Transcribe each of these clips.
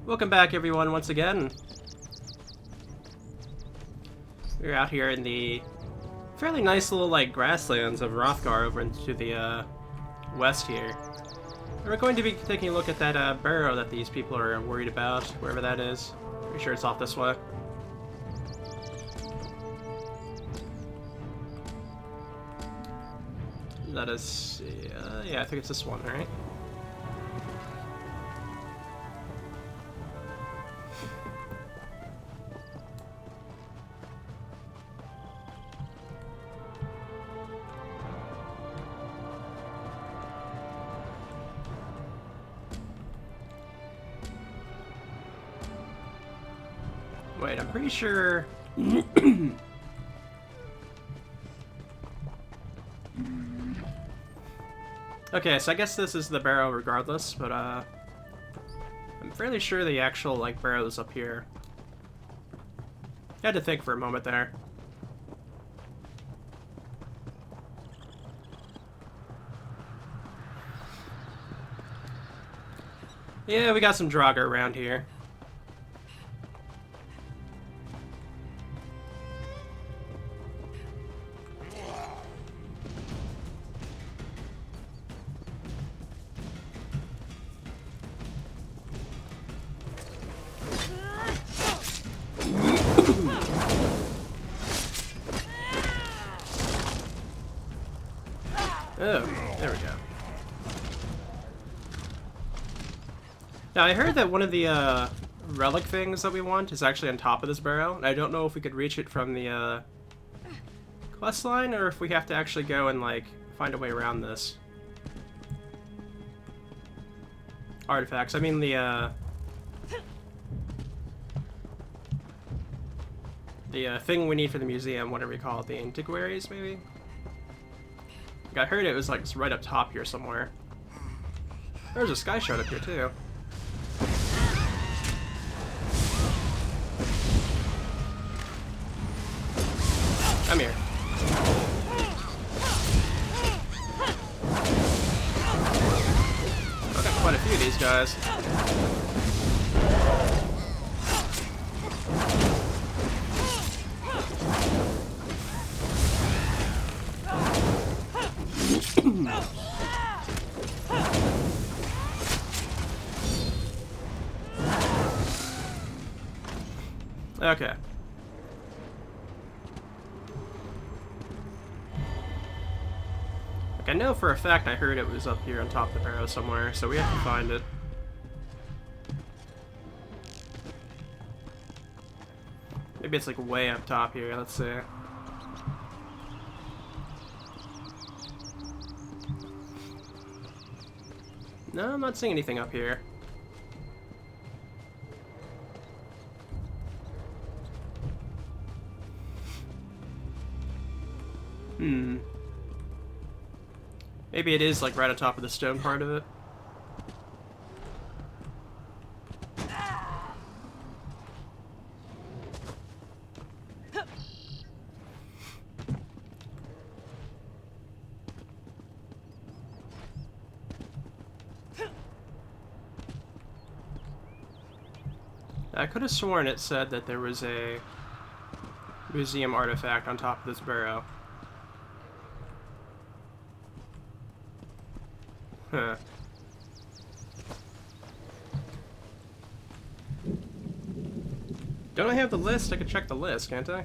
Welcome back, everyone, once again. We're out here in the fairly nice little, like, grasslands of Hrothgar over into the, west here. And we're going to be taking a look at that, burrow that these people are worried about, wherever that is. Pretty sure it's off this way. Let us see, yeah, I think it's this one, right? Wait, I'm pretty sure... Okay, so I guess this is the barrow regardless, but I'm fairly sure the actual, like, barrow is up here. I had to think for a moment there. Yeah, we got some Draugr around here. Oh, there we go. Now, I heard that one of the relic things that we want is actually on top of this barrow, and I don't know if we could reach it from the quest line, or if we have to actually go and, like, find a way around this. Artifacts. I mean the thing we need for the museum, whatever you call it, the antiquaries, maybe? I heard it was, like, right up top here somewhere. There's a sky shard up here, too. Come here. I've got quite a few of these guys. Okay. Like, I know for a fact I heard it was up here on top of the barrow somewhere, so we have to find it. Maybe it's like way up top here, let's see. No, I'm not seeing anything up here. Maybe it is, like, right on top of the stone part of it. I could have sworn it said that there was a museum artifact on top of this barrow. Huh. Don't I have the list? I could check the list, can't I?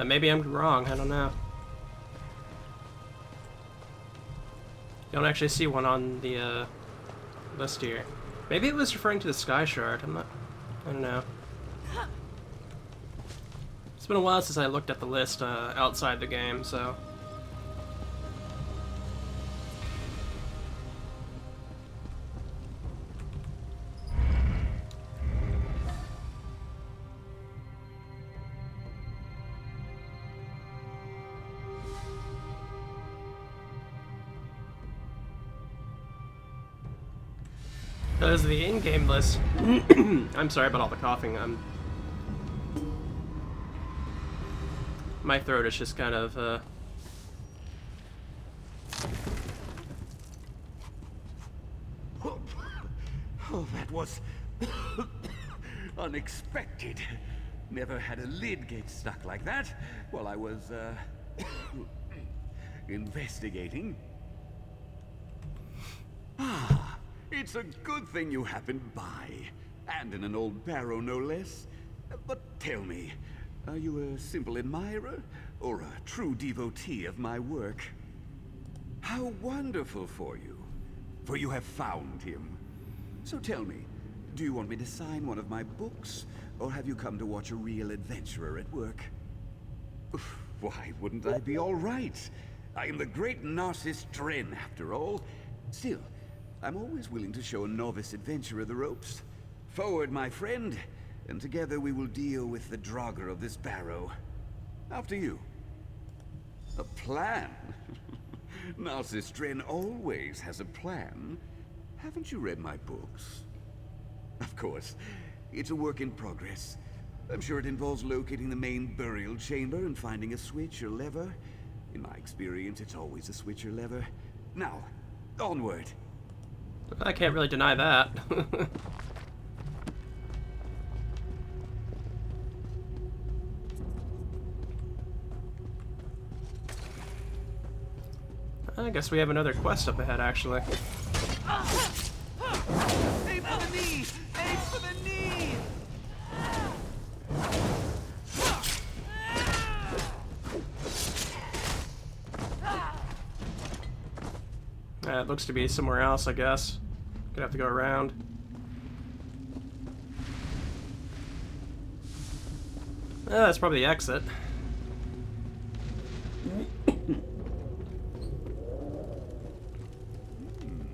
Maybe I'm wrong, I don't know. Don't actually see one on the list here. Maybe it was referring to the sky shard, I don't know. It's been a while since I looked at the list outside the game, so... As the in-game list... I'm sorry about all the coughing. My throat is just kind of, Oh, that was unexpected. Never had a lid get stuck like that while I was, investigating. Ah, it's a good thing you happened by. And in an old barrow, no less. But tell me, are you a simple admirer or a true devotee of my work? How wonderful for you, for you have found him. So tell me, do you want me to sign one of my books, or have you come to watch a real adventurer at work? Why wouldn't I be all right? I am the great Narcissus Dren, after all. Still, I'm always willing to show a novice adventurer the ropes. Forward, my friend, and together we will deal with the drogger of this barrow. After you. A plan? Narcissus Dren always has a plan. Haven't you read my books? Of course. It's a work in progress. I'm sure it involves locating the main burial chamber and finding a switch or lever. In my experience, it's always a switch or lever. Now, onward. I can't really deny that. I guess we have another quest up ahead, actually. Aim for the knee! Aim for the knee! It looks to be somewhere else, I guess. Gonna have to go around. That's probably the exit.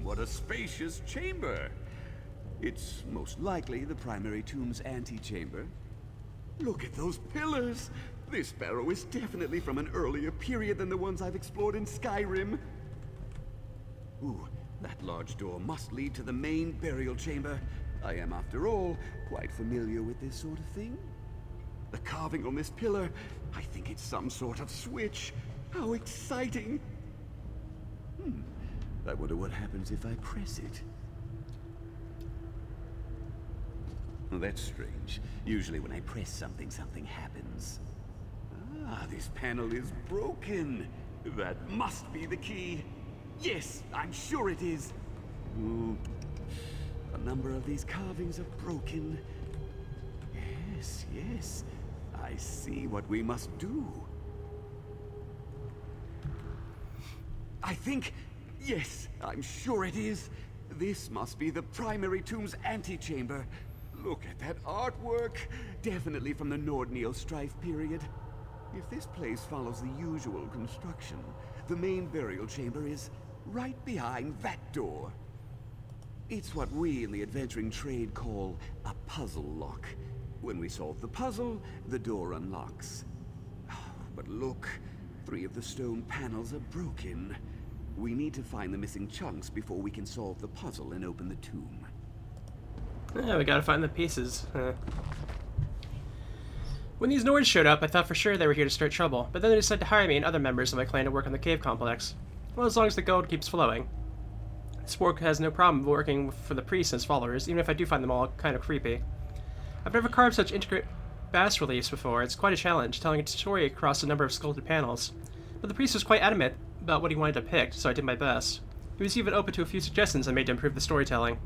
What a spacious chamber! It's most likely the primary tomb's antechamber. Look at those pillars! This barrow is definitely from an earlier period than the ones I've explored in Skyrim. Ooh, that large door must lead to the main burial chamber. I am, after all, quite familiar with this sort of thing. The carving on this pillar, I think it's some sort of switch. How exciting! I wonder what happens if I press it. Well, that's strange. Usually when I press something, something happens. Ah, this panel is broken. That must be the key. Yes, I'm sure it is. Ooh, a number of these carvings are broken. Yes, yes. I see what we must do. I think... Yes, I'm sure it is. This must be the primary tomb's antechamber. Look at that artwork. Definitely from the Nordneil Strife period. If this place follows the usual construction, the main burial chamber is right behind that door. It's what we in the adventuring trade call a puzzle lock. When we solve the puzzle, the door unlocks. But look, 3 of the stone panels are broken. We need to find the missing chunks before we can solve the puzzle and open the tomb. Yeah, we gotta find the pieces. When these Nords showed up, I thought for sure they were here to start trouble, but then they decided to hire me and other members of my clan to work on the cave complex. Well, as long as the gold keeps flowing. Spork has no problem working for the priest and his followers, even if I do find them all kind of creepy. I've never carved such intricate bas reliefs before. It's quite a challenge, telling a story across a number of sculpted panels. But the priest was quite adamant about what he wanted depicted, so I did my best. He was even open to a few suggestions I made to improve the storytelling.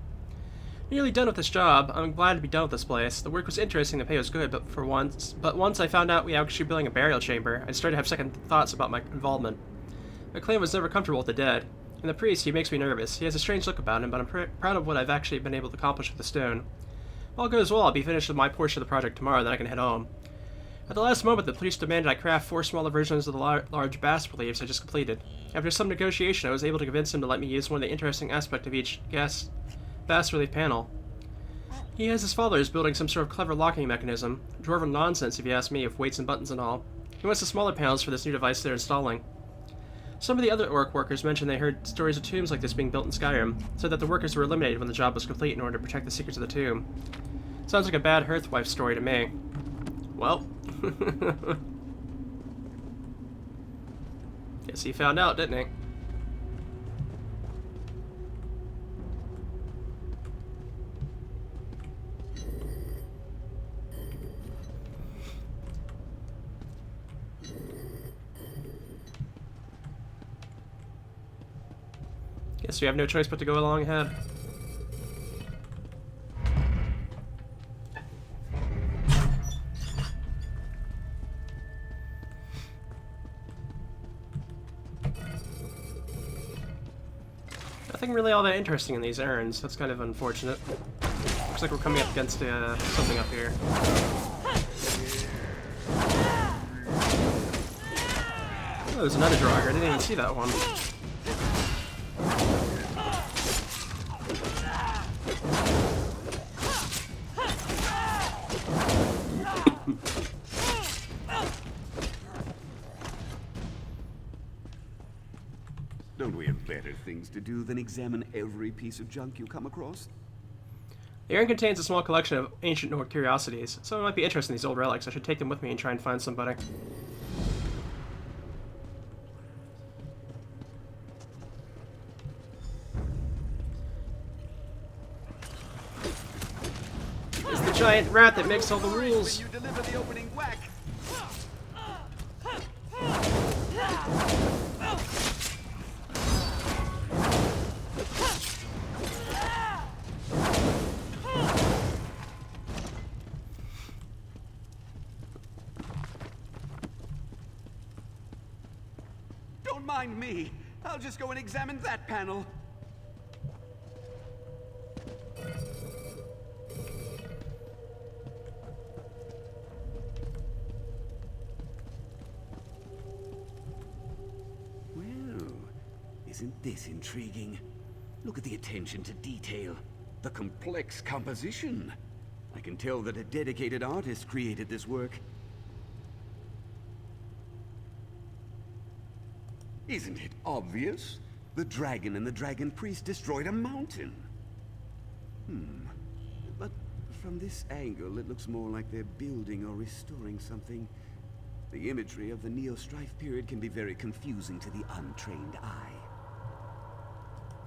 Nearly done with this job. I'm glad to be done with this place. The work was interesting, the pay was good, but once I found out we were actually building a burial chamber, I started to have second thoughts about my involvement. My clan was never comfortable with the dead, and the priest, he makes me nervous. He has a strange look about him, but I'm proud of what I've actually been able to accomplish with the stone. If all goes well, I'll be finished with my portion of the project tomorrow, then I can head home. At the last moment, the priest demanded I craft 4 smaller versions of the large bas reliefs I just completed. After some negotiation, I was able to convince him to let me use one of the interesting aspects of each bas relief panel. He has his followers building some sort of clever locking mechanism. Dwarven nonsense, if you ask me, with weights and buttons and all. He wants the smaller panels for this new device they're installing. Some of the other orc workers mentioned they heard stories of tombs like this being built in Skyrim, said that the workers were eliminated when the job was complete in order to protect the secrets of the tomb. Sounds like a bad Hearthwife story to me. Well. Guess he found out, didn't he? Guess we have no choice but to go along ahead. Nothing really all that interesting in these errands. That's kind of unfortunate. Looks like we're coming up against something up here. Oh, there's another Draugr. I didn't even see that one. Don't we have better things to do than examine every piece of junk you come across? The urn contains a small collection of ancient Nord curiosities. Someone might be interested in these old relics. I should take them with me and try and find somebody. It's the giant rat that makes all the rules. When you deliver the opening whack. Don't mind me. I'll just go and examine that panel. Well, isn't this intriguing? Look at the attention to detail, the complex composition. I can tell that a dedicated artist created this work. Isn't it obvious? The dragon and the dragon priest destroyed a mountain. But from this angle, it looks more like they're building or restoring something. The imagery of the Neo-Strife period can be very confusing to the untrained eye.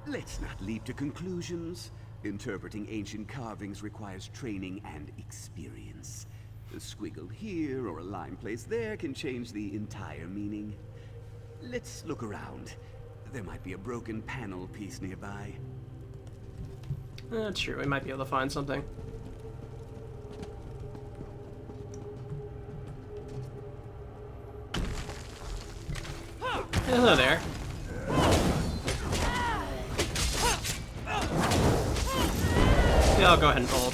Let's not leap to conclusions. Interpreting ancient carvings requires training and experience. A squiggle here or a line placed there can change the entire meaning. Let's look around. There might be a broken panel piece nearby. That's true. We might be able to find something. Hello there. Yeah, I'll go ahead and ult.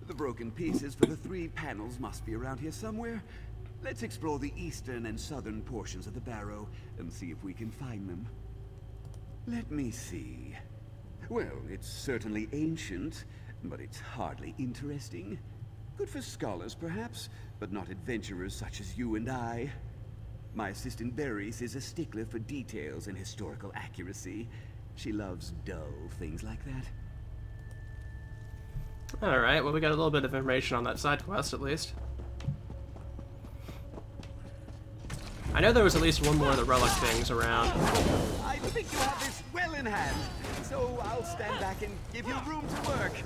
The broken pieces for the 3 panels must be around here somewhere. Let's explore the eastern and southern portions of the barrow and see if we can find them. Let me see. Well, it's certainly ancient, but it's hardly interesting. Good for scholars, perhaps, but not adventurers such as you and I. My assistant Berries is a stickler for details and historical accuracy. She loves dull things like that. Alright, well we got a little bit of information on that side quest at least. I know there was at least one more of the relic things around. I think you have this well in hand, so I'll stand back and give you room to work.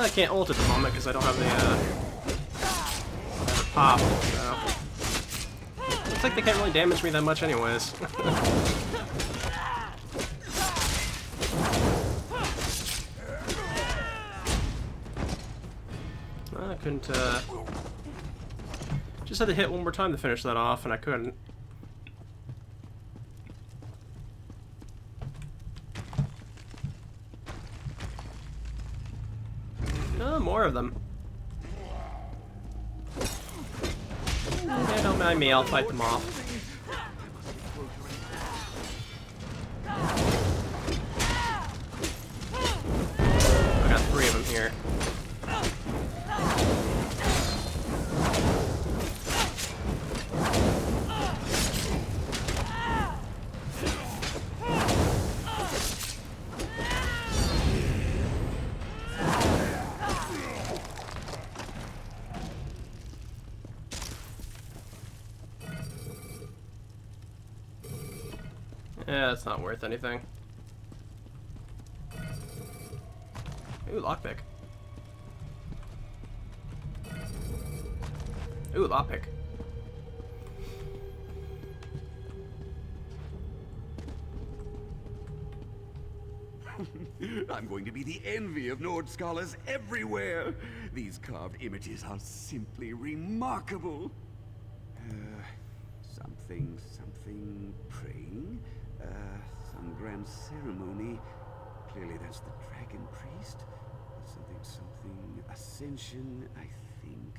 I can't ult at the moment because I don't have the pop, so. Looks like they can't really damage me that much anyways. I couldn't Just had to hit one more time to finish that off, and I couldn't. Oh, more of them. Yeah, don't mind me, I'll fight them off. I got 3 of them here. Yeah, it's not worth anything. Ooh, lockpick. Ooh, lockpick. I'm going to be the envy of Nord scholars everywhere. These carved images are simply remarkable. Something praying. Some grand ceremony. Clearly that's the dragon priest. Something ascension, I think.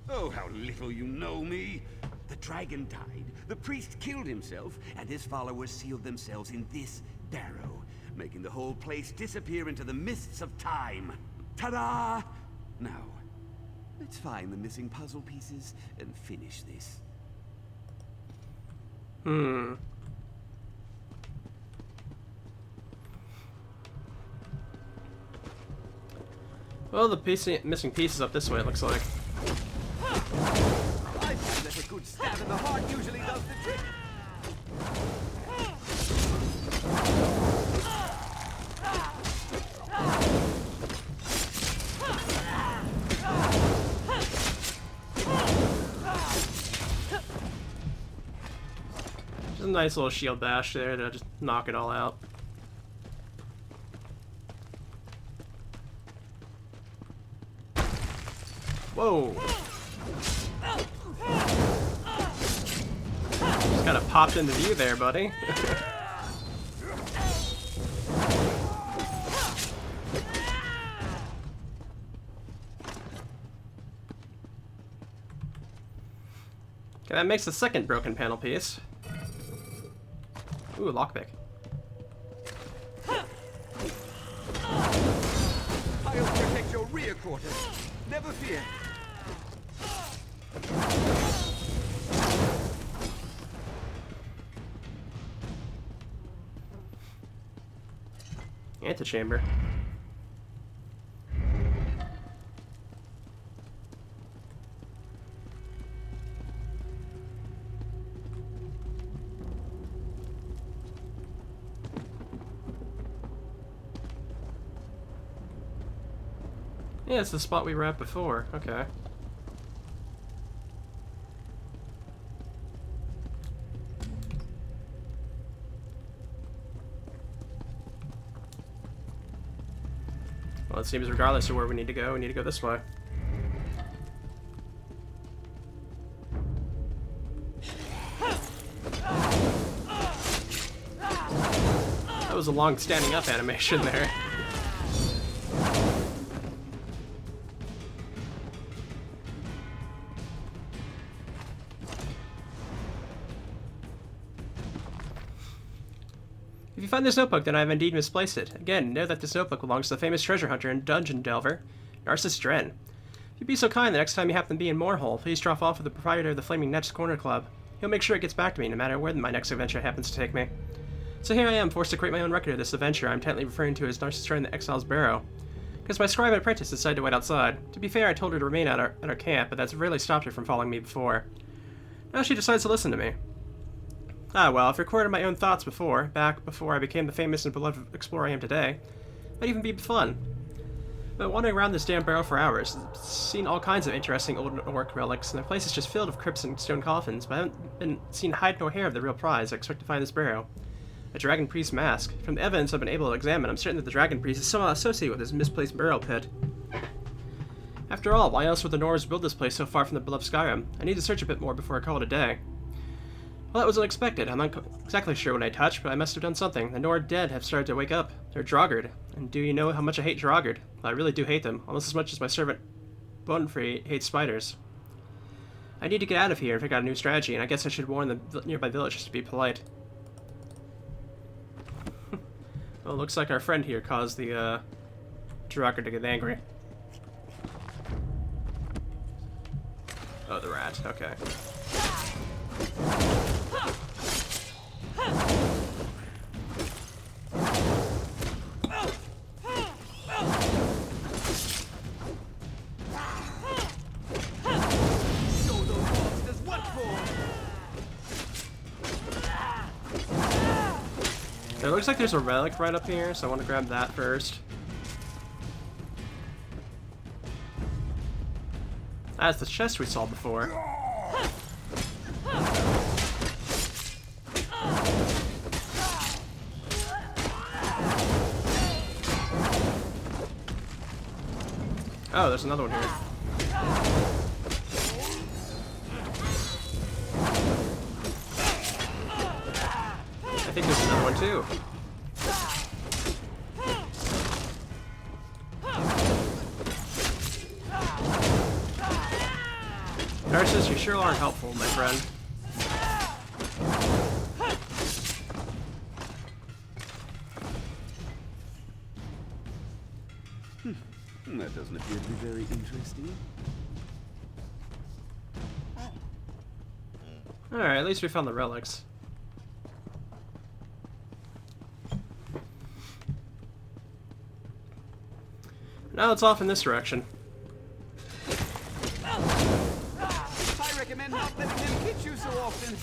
Oh, how little you know me. The dragon died, the priest killed himself, and his followers sealed themselves in this barrow, making the whole place disappear into the mists of time. Ta-da! Now, let's find the missing puzzle pieces and finish this. Well, the missing piece is up this way, it looks like. I find that a good stab in the heart usually does the trick. Just a nice little shield bash there to just knock it all out. Whoa! Just kind of popped into view there, buddy. Okay, that makes the second broken panel piece. Ooh, lockpick. I'll protect your rear quarters. Never fear. Antechamber. Yeah, it's the spot we were at before. Okay. Well, it seems regardless of where we need to go this way. That was a long standing up animation there. If you find this notebook, then I have indeed misplaced it. Again, know that this notebook belongs to the famous treasure hunter and dungeon delver, Narcissus Dren. If you'd be so kind, the next time you happen to be in Moorhole, please drop off with the proprietor of the Flaming Nets Corner Club. He'll make sure it gets back to me, no matter where my next adventure happens to take me. So here I am, forced to create my own record of this adventure I'm tightly referring to as Narcissus Dren the Exile's Barrow. Because my scribe and apprentice decided to wait outside. To be fair, I told her to remain at our camp, but that's rarely stopped her from following me before. Now she decides to listen to me. Ah, well, I've recorded my own thoughts back before I became the famous and beloved explorer I am today. Might even be fun. But wandering around this damn barrow for hours, I've seen all kinds of interesting old orc relics, and the place is just filled with crypts and stone coffins, but I haven't been seen hide nor hair of the real prize I expect to find in this barrow. A dragon priest mask. From the evidence I've been able to examine, I'm certain that the dragon priest is somehow associated with this misplaced burial pit. After all, why else would the Nords build this place so far from the beloved Skyrim? I need to search a bit more before I call it a day. Well, that was unexpected. I'm not exactly sure what I touched, but I must have done something. The Nord dead have started to wake up. They're Draugr. And do you know how much I hate Draugr? Well, I really do hate them, almost as much as my servant Bonfrey hates spiders. I need to get out of here and figure out a new strategy, and I guess I should warn the nearby villagers to be polite. Well, it looks like our friend here caused the Draugr to get angry. Oh, the rat. Okay. It looks like there's a relic right up here, so I want to grab that first. That's the chest we saw before. Oh, there's another one here. I think there's another one too. Narcissus, you sure aren't helpful, my friend. That doesn't appear to be very interesting. Alright, at least we found the relics. Now it's off in this direction. I recommend not letting them hit you so often.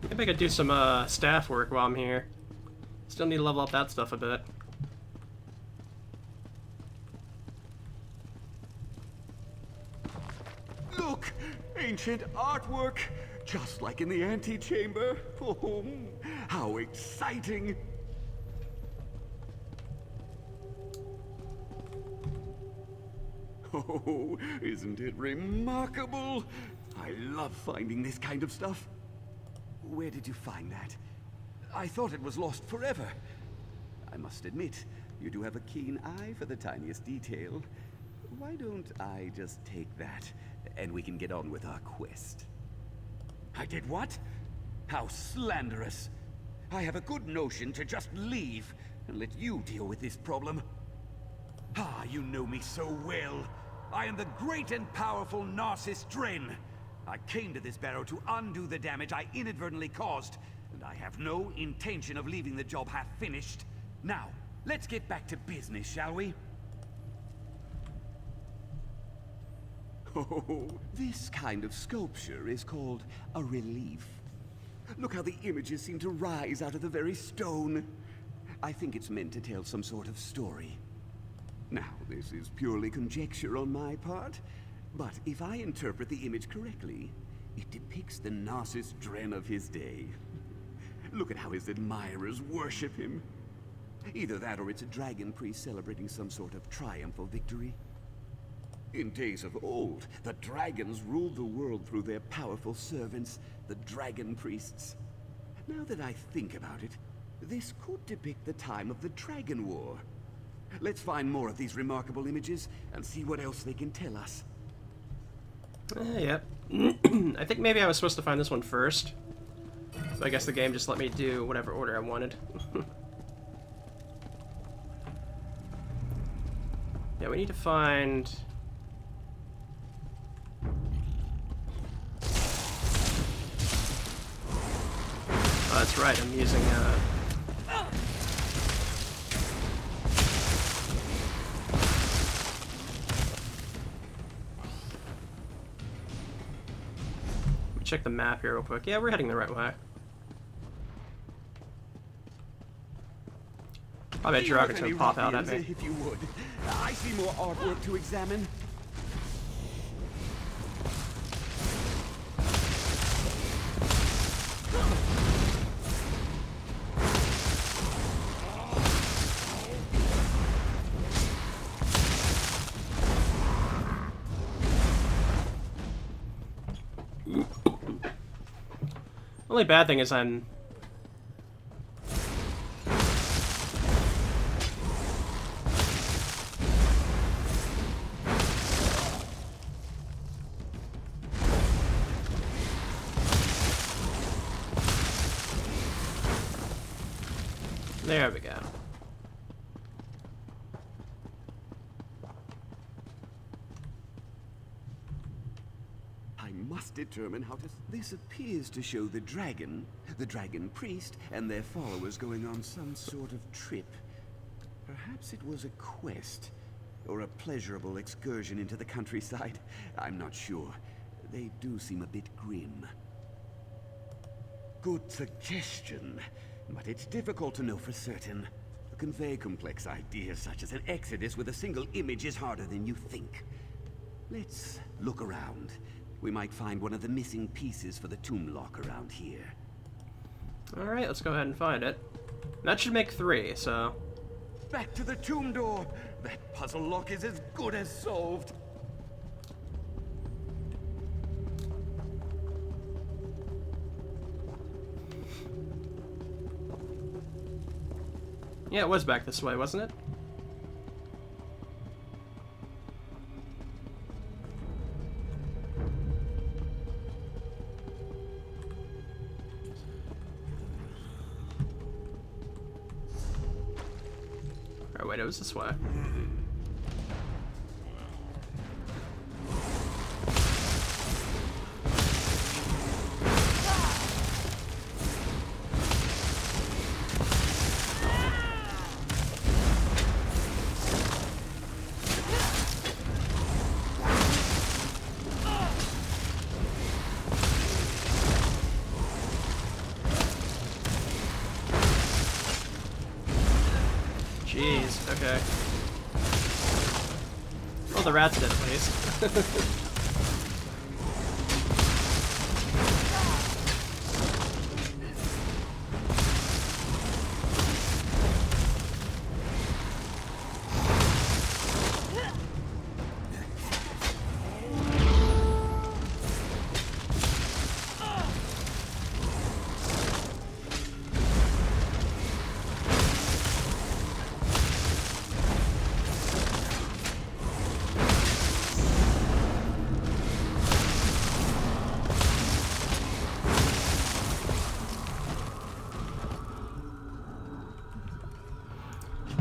Maybe I could do some staff work while I'm here. Still need to level up that stuff a bit. Look! Ancient artwork! Just like in the antechamber. Oh, how exciting! Oh, isn't it remarkable? I love finding this kind of stuff. Where did you find that? I thought it was lost forever. I must admit, you do have a keen eye for the tiniest detail. Why don't I just take that, and we can get on with our quest? I did what? How slanderous! I have a good notion to just leave, and let you deal with this problem. Ah, you know me so well. I am the great and powerful Narcissus Dren. I came to this barrow to undo the damage I inadvertently caused, and I have no intention of leaving the job half finished. Now, let's get back to business, shall we? Oh, this kind of sculpture is called a relief. Look how the images seem to rise out of the very stone. I think it's meant to tell some sort of story. Now, this is purely conjecture on my part, but if I interpret the image correctly, it depicts the Narcissus Dren of his day. Look at how his admirers worship him. Either that or it's a dragon priest celebrating some sort of triumph or victory. In days of old, the dragons ruled the world through their powerful servants, the dragon priests. Now that I think about it, this could depict the time of the Dragon War. Let's find more of these remarkable images and see what else they can tell us. Yep. I think maybe I was supposed to find this one first. So I guess the game just let me do whatever order I wanted. Yeah, we need to find... Oh, that's right, I'm using, check the map here real quick. Yeah, we're heading the right way. I bet Draugr will pop out at me. If you would. I see more artwork to examine. Only bad thing is I'm... There we go. I must determine how to... This appears to show the dragon priest, and their followers going on some sort of trip. Perhaps it was a quest, or a pleasurable excursion into the countryside. I'm not sure. They do seem a bit grim. Good suggestion, but it's difficult to know for certain. To convey complex ideas such as an exodus with a single image is harder than you think. Let's look around. We might find one of the missing pieces for the tomb lock around here. Alright, let's go ahead and find it. That should make 3, so... Back to the tomb door! That puzzle lock is as good as solved! Yeah, it was back this way, wasn't it? Oh wait, it was this way. Jeez, okay. Well, the rat's dead at least.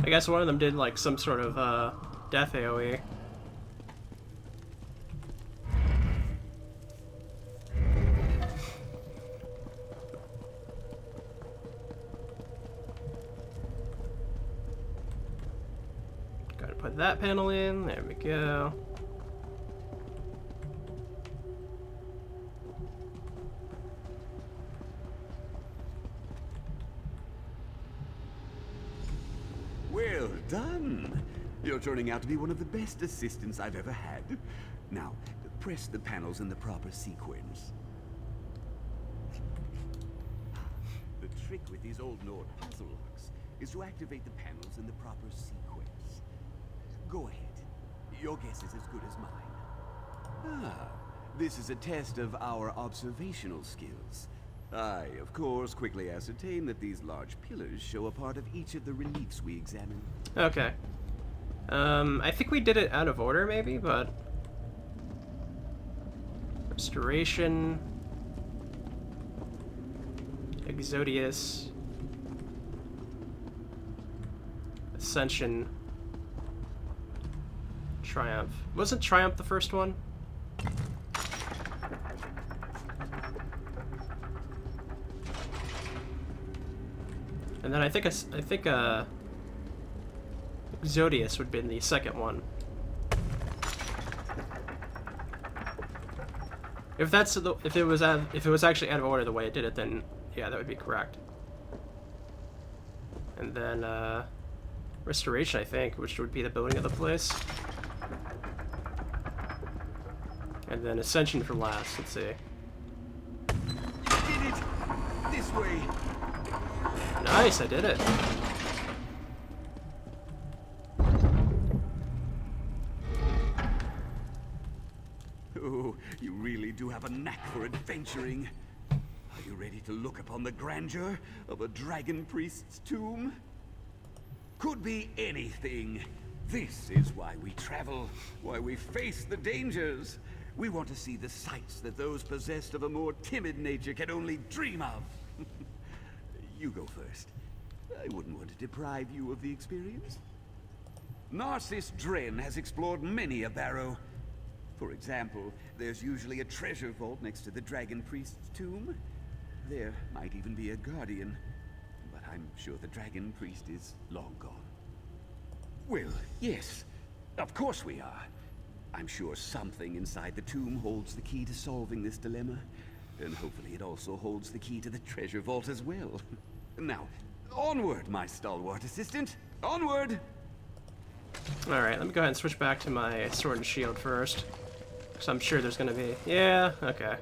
I guess one of them did like some sort of death AoE. Gotta put that panel in, there we go. Well done! You're turning out to be one of the best assistants I've ever had. Now, press the panels in the proper sequence. The trick with these old Nord puzzle locks is to activate the panels in the proper sequence. Go ahead. Your guess is as good as mine. Ah, this is a test of our observational skills. I, of course, quickly ascertain that these large pillars show a part of each of the reliefs we examine. Okay. I think we did it out of order, maybe, but... Restoration... Exodius... Ascension... Triumph. Wasn't Triumph the first one? And then I think Exodius would be the second one. If it was actually out of order the way it did it, then yeah, that would be correct. And then Restoration, I think, which would be the building of the place. And then Ascension for last. Let's see. Did it! This way! Nice, I did it. Oh, you really do have a knack for adventuring. Are you you ready to look upon the grandeur of a dragon priest's tomb? Could be anything. This is why we travel, why we face the dangers. We want to see the sights that those possessed of a more timid nature can only dream of. You go first. I wouldn't want to deprive you of the experience. Narcissus Dren has explored many a barrow. For example, there's usually a treasure vault next to the dragon priest's tomb. There might even be a guardian, but I'm sure the dragon priest is long gone. Well, yes, of course we are. I'm sure something inside the tomb holds the key to solving this dilemma, and hopefully it also holds the key to the treasure vault as well. Now, onward, my stalwart assistant. Onward! Alright, let me go ahead and switch back to my sword and shield first. Because I'm sure there's gonna be... Yeah, okay.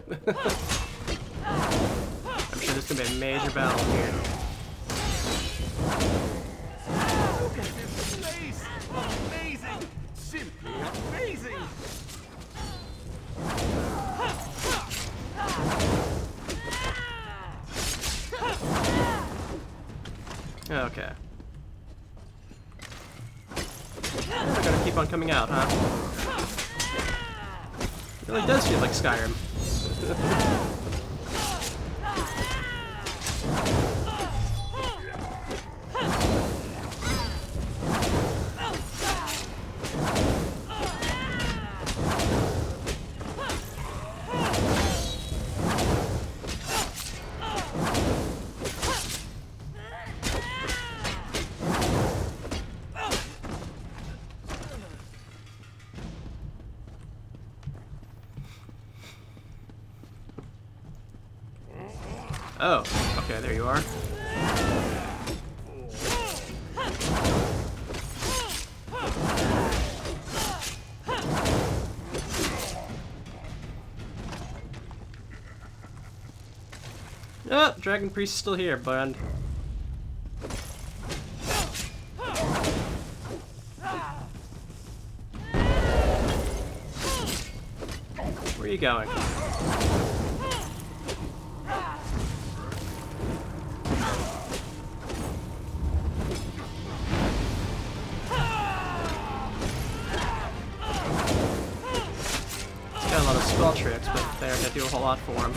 I'm sure there's gonna be a major battle here. Look at this place! Amazing! Simply amazing! Okay. They're gonna keep on coming out, huh? It really does feel like Skyrim. Oh, okay, there you are. Oh, Dragon Priest is still here, bud. Where are you going? Got a lot of spell tricks, but they aren't gonna do a whole lot for him.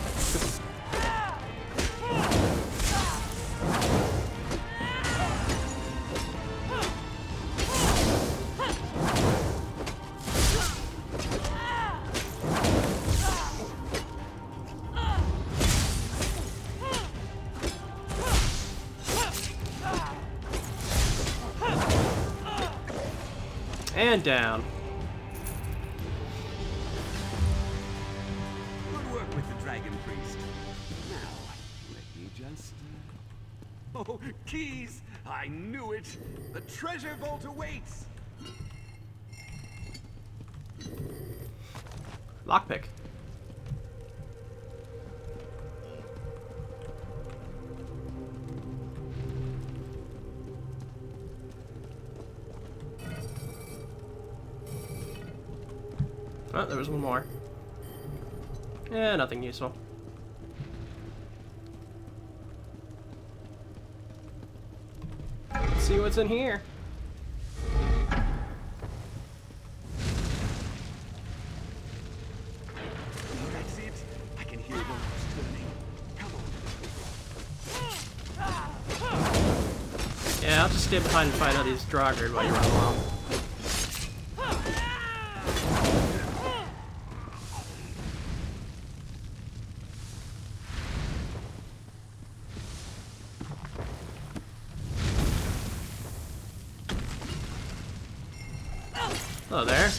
And down. Good work with the dragon priest. Now, let me just... Oh, keys! I knew it! The treasure vault awaits! Lockpick. Oh, there was one more. Yeah, nothing useful. Let's see what's in here. That's it. I can hear the locks turning. Come on. Yeah, I'll just stay behind and fight out these Draugr while you run along. Hello there.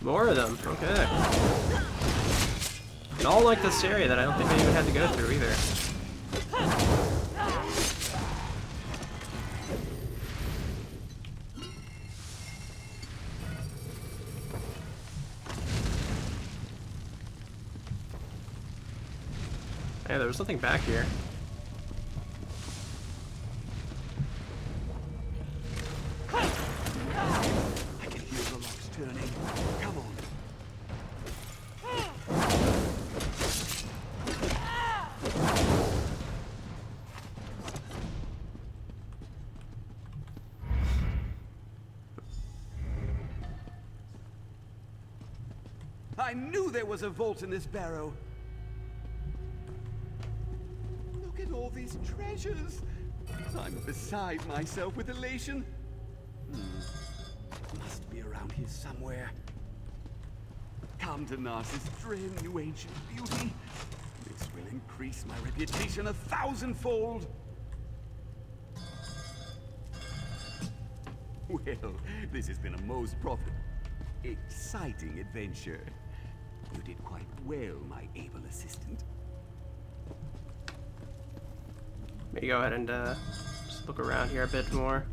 More of them, okay. And all like this area that I don't think I even had to go through either. there's nothing back here. I can hear the locks turning. Come on. I knew there was a vault in this barrow. Look at all these treasures. I'm beside myself with elation. Must be around here somewhere. Come to Narcissus Dren, you ancient beauty. This will increase my reputation 1,000-fold. Well, this has been a most profitable, exciting adventure. You did quite well, my able assistant. Maybe go ahead and just look around here a bit more.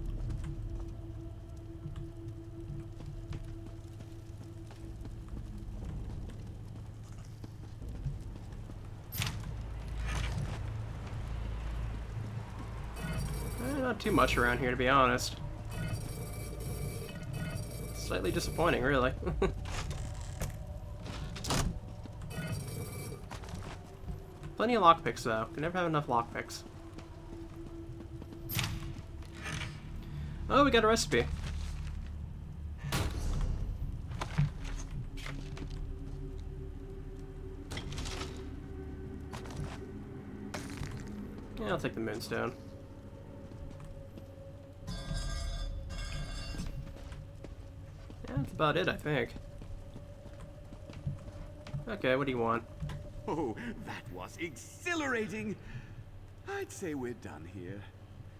Not too much around here, to be honest. Slightly disappointing, really. Plenty of lockpicks, though. Can never have enough lockpicks. Oh, we got a recipe. Yeah, I'll take the moonstone. Yeah, that's about it, I think. Okay, what do you want? Oh, that was exhilarating! I'd say we're done here.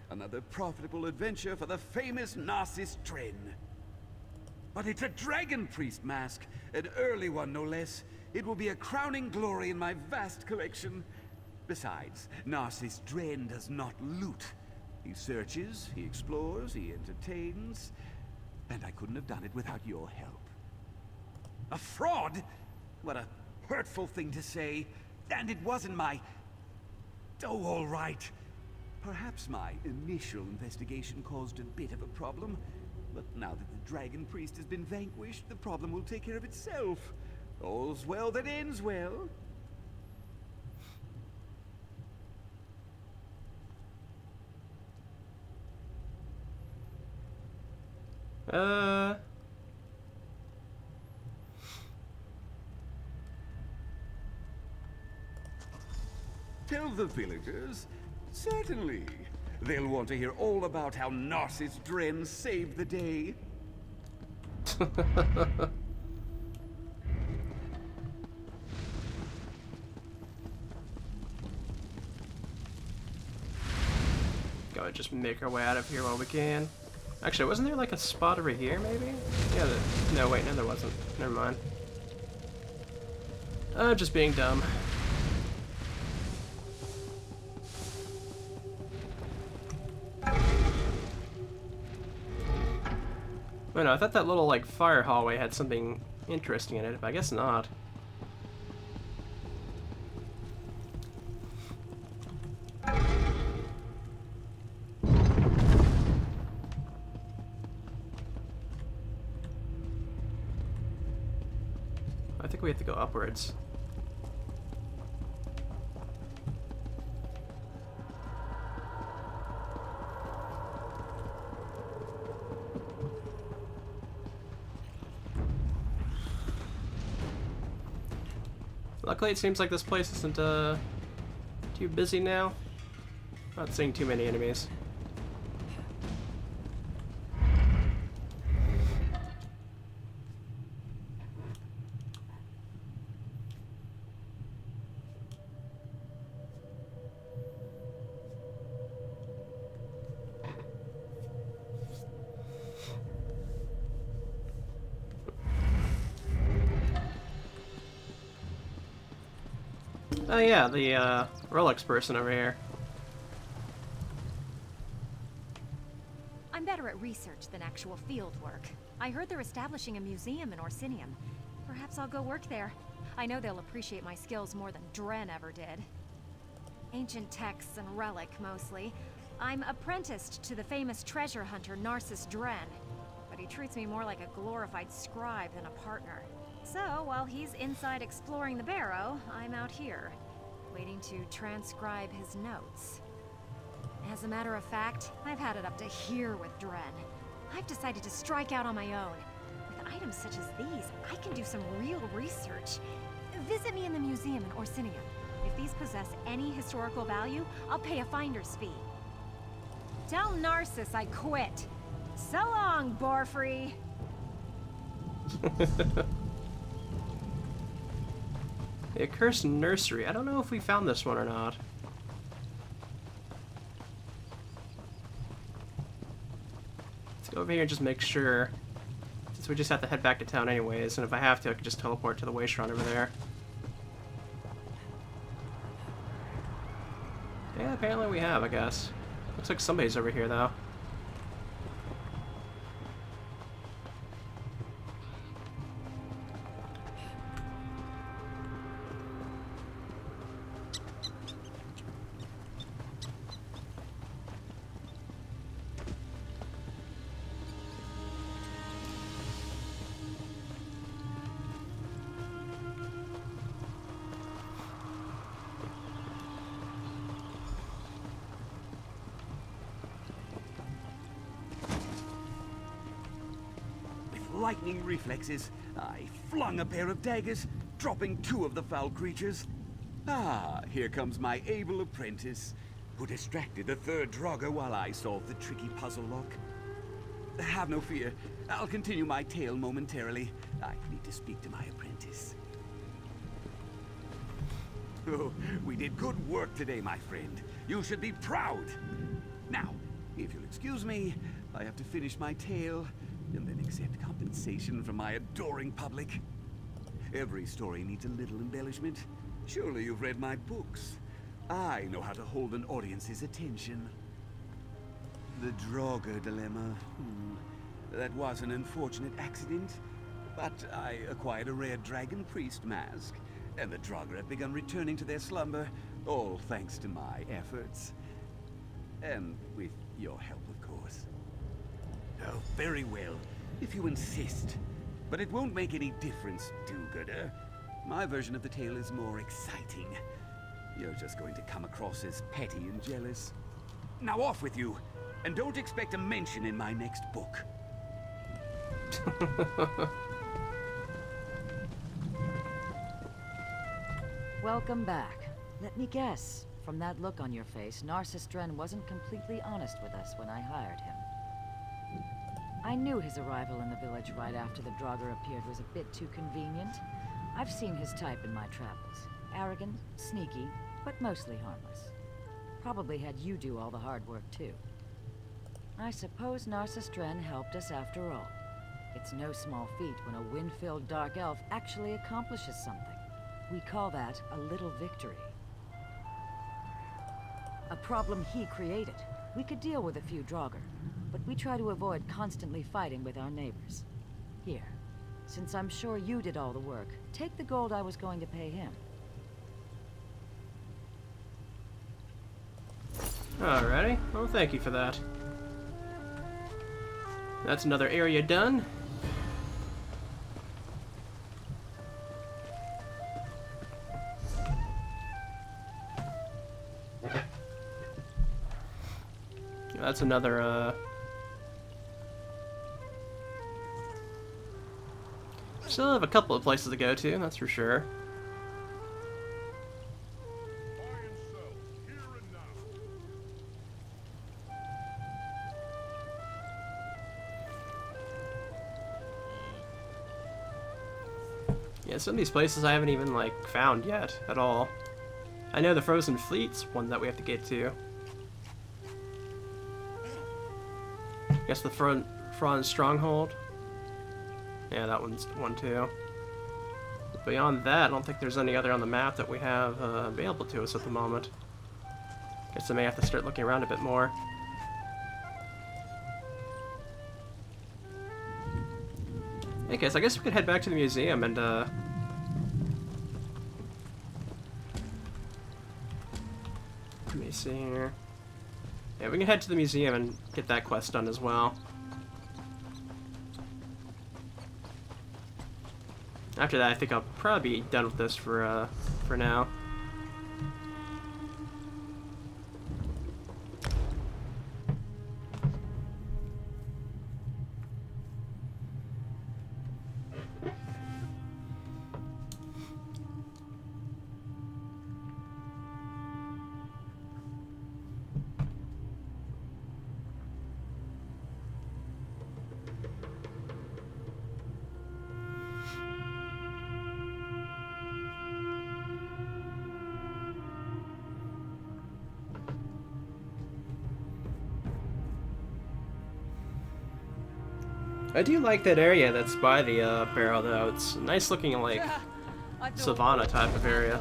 Another profitable adventure for the famous Narcissus Dren. But it's a dragon priest mask, an early one no less. It will be a crowning glory in my vast collection. Besides, Narcissus Dren does not loot. He searches, he explores, he entertains, and I couldn't have done it without your help. A fraud? What a hurtful thing to say. And it wasn't my... Oh, all right. Perhaps my initial investigation caused a bit of a problem. But now that the Dragon Priest has been vanquished, the problem will take care of itself. All's well that ends well. Tell the villagers? Certainly. They'll want to hear all about how Narcissus Dren saved the day. Go and just make our way out of here while we can. Actually, wasn't there like a spot over here, maybe? Yeah, no, wait, no, there wasn't. Never mind. I'm just being dumb. Wait, no, I thought that little, like, fire hallway had something interesting in it, but I guess not. I think we have to go upwards. Luckily, it seems like this place isn't too busy now. Not seeing too many enemies. Oh yeah, the Rolex person over here. I'm better at research than actual field work. I heard they're establishing a museum in Orsinium. Perhaps I'll go work there. I know they'll appreciate my skills more than Dren ever did. Ancient texts and relic, mostly. I'm apprenticed to the famous treasure hunter Narcissus Dren, but he treats me more like a glorified scribe than a partner. So, while he's inside exploring the barrow, I'm out here, waiting to transcribe his notes. As a matter of fact, I've had it up to here with Dren. I've decided to strike out on my own. With items such as these, I can do some real research. Visit me in the museum in Orsinium. If these possess any historical value, I'll pay a finder's fee. Tell Narcissus I quit. So long, Borfrey. The Accursed Nursery. I don't know if we found this one or not. Let's go over here and just make sure. Since we just have to head back to town anyways, and if I have to, I can just teleport to the wastrand over there. Yeah, apparently we have, I guess. Looks like somebody's over here, though. Lightning reflexes, I flung a pair of daggers, dropping 2 of the foul creatures. Ah, here comes my able apprentice, who distracted the 3rd Draugr while I solved the tricky puzzle lock. Have no fear, I'll continue my tale momentarily. I need to speak to my apprentice. Oh, we did good work today, my friend. You should be proud. Now, if you'll excuse me, I have to finish my tale and then accept compensation from my adoring public. Every story needs a little embellishment. Surely you've read my books. I know how to hold an audience's attention. The Draugr dilemma. That was an unfortunate accident, but I acquired a rare dragon priest mask, and the Draugr have begun returning to their slumber, all thanks to my efforts. And with your help, of course. Oh, very well, if you insist. But it won't make any difference, do-gooder. My version of the tale is more exciting. You're just going to come across as petty and jealous. Now off with you, and don't expect a mention in my next book. Welcome back. Let me guess. From that look on your face, Narcissus Dren wasn't completely honest with us when I hired him. I knew his arrival in the village right after the Draugr appeared was a bit too convenient. I've seen his type in my travels. Arrogant, sneaky, but mostly harmless. Probably had you do all the hard work, too. I suppose Narcissus Dren helped us after all. It's no small feat when a wind-filled dark elf actually accomplishes something. We call that a little victory. A problem he created. We could deal with a few Draugr, but we try to avoid constantly fighting with our neighbors. Here, since I'm sure you did all the work, take the gold I was going to pay him. Alrighty. Well, thank you for that. That's another area done. That's another, still have a couple of places to go to, that's for sure. Yeah, some of these places I haven't even, like, found yet at all. I know the Frozen Fleet's one that we have to get to. I guess the Franz Stronghold. Yeah, that one's one too. But beyond that, I don't think there's any other on the map that we have available to us at the moment. Guess I may have to start looking around a bit more. Hey guys, I guess we could head back to the museum and Let me see here. Yeah, we can head to the museum and get that quest done as well. After that, I think I'll probably be done with this for now. I do like that area that's by the barrel, though. It's a nice looking, like, savanna type of area.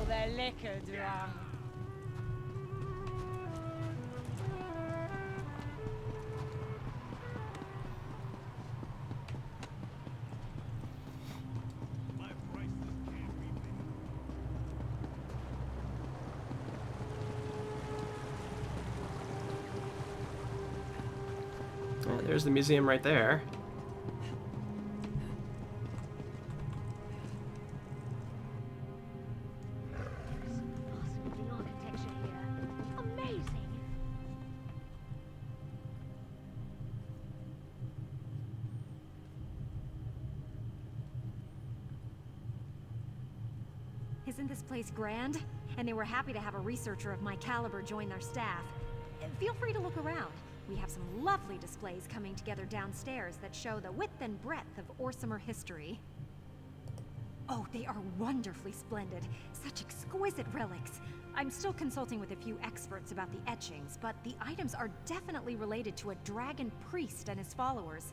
There's the museum right there. Isn't this place grand? And they were happy to have a researcher of my caliber join their staff. Feel free to look around. We have some lovely displays coming together downstairs that show the width and breadth of Orsimer history. Oh, they are wonderfully splendid. Such exquisite relics. I'm still consulting with a few experts about the etchings, but the items are definitely related to a dragon priest and his followers.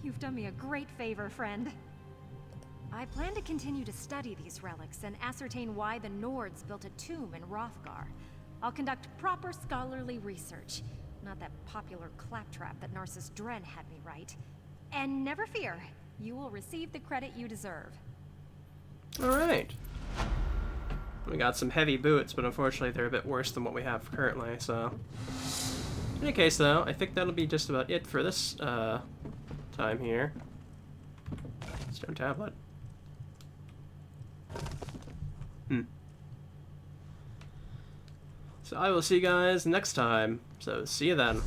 You've done me a great favor, friend. I plan to continue to study these relics and ascertain why the Nords built a tomb in Hrothgar. I'll conduct proper scholarly research. Not that popular claptrap that Narcissus Dren had me write. And never fear, you will receive the credit you deserve. Alright. We got some heavy boots, but unfortunately they're a bit worse than what we have currently, so... In any case, though, I think that'll be just about it for this, time here. Stone tablet. So I will see you guys next time. So see you then.